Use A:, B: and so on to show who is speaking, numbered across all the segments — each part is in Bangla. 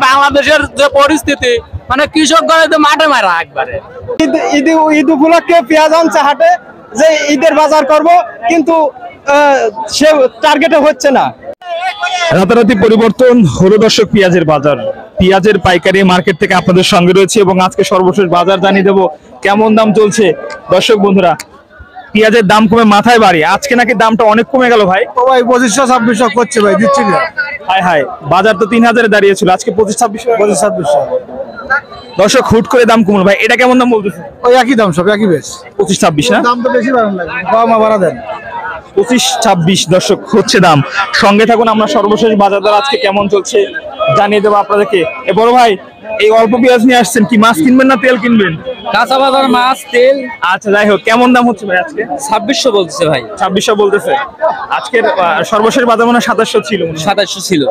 A: বাংলাদেশের যে পরিস্থিতি মানে কৃষকগণ তো মাঠে মারা একবারে।
B: ঈদ উপলক্ষে পেঁয়াজ আনছে হাটে যে ঈদের বাজার করব, কিন্তু সে টার্গেটে হচ্ছে না।
C: রাতারাতি পরিবর্তন হলো দর্শক পেঁয়াজের বাজার। পেঁয়াজের পাইকারি মার্কেট থেকে আপনাদের সঙ্গে রয়েছে এবং আজকে সর্বশেষ বাজার জানিয়ে দেবো কেমন দাম চলছে। দর্শক বন্ধুরা, পেঁয়াজের দাম কমে মাথায় বাড়ি, আজকে নাকি দামটা অনেক কমে গেল ভাই।
B: ভাই 2500-2600 করছে ভাই, দিচ্ছি না।
C: হায় হায়, বাজার তো 3000-এ দাঁড়িয়েছিল, আজকে 2500-2600। দর্শক হুট করে দাম কমল ভাই, এটা কেমন দাম বলতেছে?
B: ওই একই দাম, সব একই বেশ,
C: 25-26 না?
B: দাম তো বেশি বাড়ানো লাগবে, কম বাড়া দেন।
C: 25-26 দর্শক হচ্ছে দাম। সঙ্গে থাকুন, আমরা সর্বশেষ বাজার দর আজকে কেমন চলছে জানিয়ে দেবো আপনাদেরকে। এ বড় ভাই, এই অল্প পেঁয়াজ নিয়ে আসছেন, কি মাছ কিনবেন না তেল কিনবেন?
A: কাঁচা বাজার মাছ তেল।
C: আচ্ছা যাই হোক, কেমন দাম হচ্ছে ভাই আজকে?
A: 2600 বলছে ভাই।
C: 2600 বলতেছে। আজকের সর্বশেষ বাজার মনে হয় 2700 ছিল।
A: 2700 ছিল,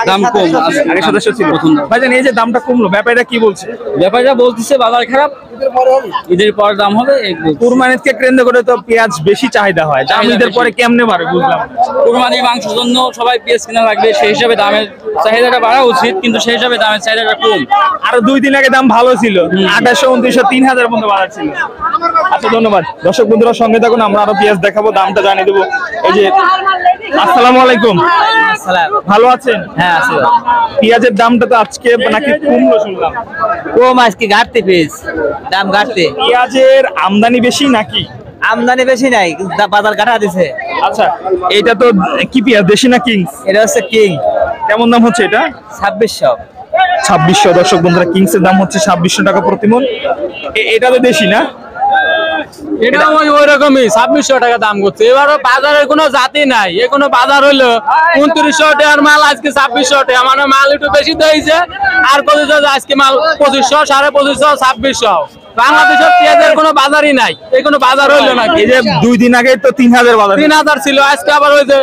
A: দাম কম।
C: আগে 2700 ছিল। ভাইজান এই যে দামটা কমলো, ব্যাপারীরা কি বলছে?
A: ব্যাপারীরা বলতেছে বাজার খারাপ, ঈদের পর দাম হবে।
C: কুরবানিকে কেন্দ্র করে তো পেঁয়াজ বেশি চাহিদা হয়, দাম ঈদের পরে কেমনে বাড়ে বুঝলাম।
A: কুরবানির মাংসের জন্য সবাই পেঁয়াজ কিনা লাগবে, সেই হিসাবে দামের চাহিদাটা বাড়া উচিত, কিন্তু সেই হিসাবে দামের চাহিদাটা কম।
C: আরো 2 দিন আগে দাম ভালো ছিল, 2800, 2900, 3000 পর্যন্ত বাজার ছিল। আচ্ছা ধন্যবাদ। দর্শক বন্ধুরা সঙ্গে থাকুন, আমরা আরো পেঁয়াজ দেখাবো, দামটা জানিয়ে দেবো। এই যে আসসালামু আলাইকুম। ভালো আছেন?
A: হ্যাঁ আছে।
C: পেঁয়াজের দামটা তো আজকে নাকি কমলো শুনলাম।
A: কম আজকে, ঘাটতি পেঁয়াজ দাম ঘাটতি।
C: পেঁয়াজের আমদানি বেশি নাকি?
A: আমদানি বেশি নাই, বাজার কাটা দিছে।
C: আচ্ছা, এটা তো কি পেঁয়াজ, দেশি না কিংস?
A: এটা হচ্ছে কিং।
C: কেমন দাম হচ্ছে এটা?
A: 2600।
C: 2600 দর্শক বন্ধুরা, কিংসের দাম হচ্ছে 2600 টাকা প্রতি মণ। এটা তো দেশি না?
A: এটা ওই রকমই 2600 টাকা দাম করছে। এবারও বাজারের কোনো জাতি নাই, এ কোনো বাজার হইলো 2900 টাকার মাল আজকে 2600 টাকা, মানে মাল একটু বেশি দিয়েছে। আর আজকে মাল 2500, 2550, 2600। বাংলাদেশের পেঁয়াজের কোনো বাজারই নাই, এই কোনো বাজার হইলো নাকি?
C: এই যে 2 দিন আগে তো 3000 বাজার,
A: 3000 ছিল, আজকে আবার ওই যে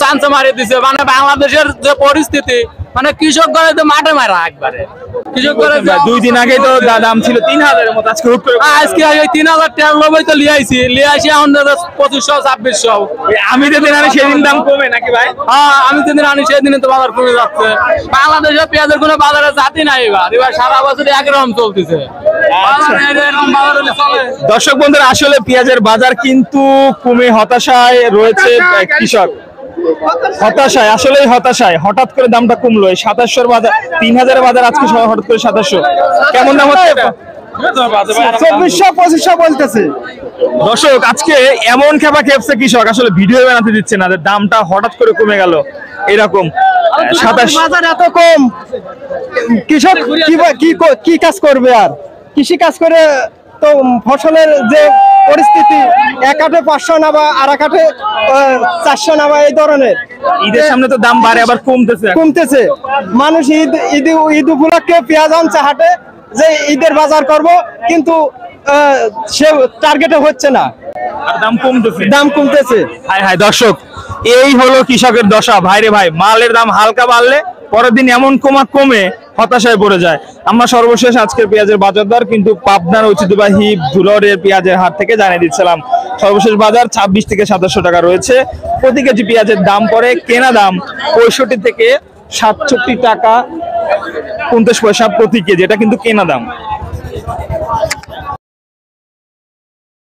A: চান্স মারিয়ে দিছে। মানে বাংলাদেশের যে পরিস্থিতি মানে কৃষকগণ তো মাঠে মারা একবারে। কৃষকগণ
C: 2 দিন আগে তো দাম ছিল 3000 এর মতো, আজকে হুট করে
A: আজকে ওই 3000 টাকার লোভই তো লিয়ে আসি এখন 2500, 2600।
C: আমি যেদিন আনি সেদিন দাম কমে নাকি ভাই?
A: হ্যাঁ, আমি যেদিন আনি সেদিনে তো বাজার কমে যাচ্ছে। বাংলাদেশের পেঁয়াজের কোনো বাজারে জাতি নাই, এবার সারা বছর একরকম চলতেছে।
C: দর্শক বন্ধুরা, আসলে পেঁয়াজের বাজার কিন্তু কমে হতাশায় রয়েছে কৃষক। হতাশায়, আসলেই হতাশায়। হঠাৎ করে দামটা কমলো, 2700 বাজার 3000 বাজার আজকে হঠাৎ করে 2700। কেমন দাম হচ্ছে?
B: 2400-2500 বলতেছে।
C: দর্শক আজকে এমন খেপা খেপছে কৃষক, আসলে ভিডিও বানাতে দিচ্ছে না, দামটা হঠাৎ করে কমে গেল এরকম। 27
B: বাজার এত কম, কৃষক কি কাজ করবে? আর কৃষি কাজ করে তো ফসলের যে পরিস্থিতি, এক হাটে 500 নাবা, আর এক হাটে 400 নাবা, এই ধরনের।
C: ঈদের সামনে তো দাম বাড়ে আবার কমতেছে।
B: মানুষ ঈদ উপলক্ষে পেঁয়াজ আনছে হাটে যে ঈদের বাজার করব, কিন্তু সে টার্গেটে হচ্ছে না,
C: আর দাম কমতেছে। হায় হায় দর্শক, এই হলো কৃষকের দশা ভাইরে ভাই। মালের দাম হালকা বাড়লে পরের দিন এমন কমে হতাশায় পড়ে যায়। আমরা সর্বশেষ আজকের পেঁয়াজের বাজার দর কিন্তু পাবনার ঐতিহ্যবাহী ধুলরের পেঁয়াজের হাট থেকে জানিয়ে দিচ্ছিলাম। সর্বশেষ বাজার 26 থেকে 2700 টাকা রয়েছে। প্রতি কেজি পেঁয়াজের দাম পড়ে কেনা দাম 65 থেকে 67 টাকা 50 পয়সা প্রতি কেজি, এটা কিন্তু কেনা দাম।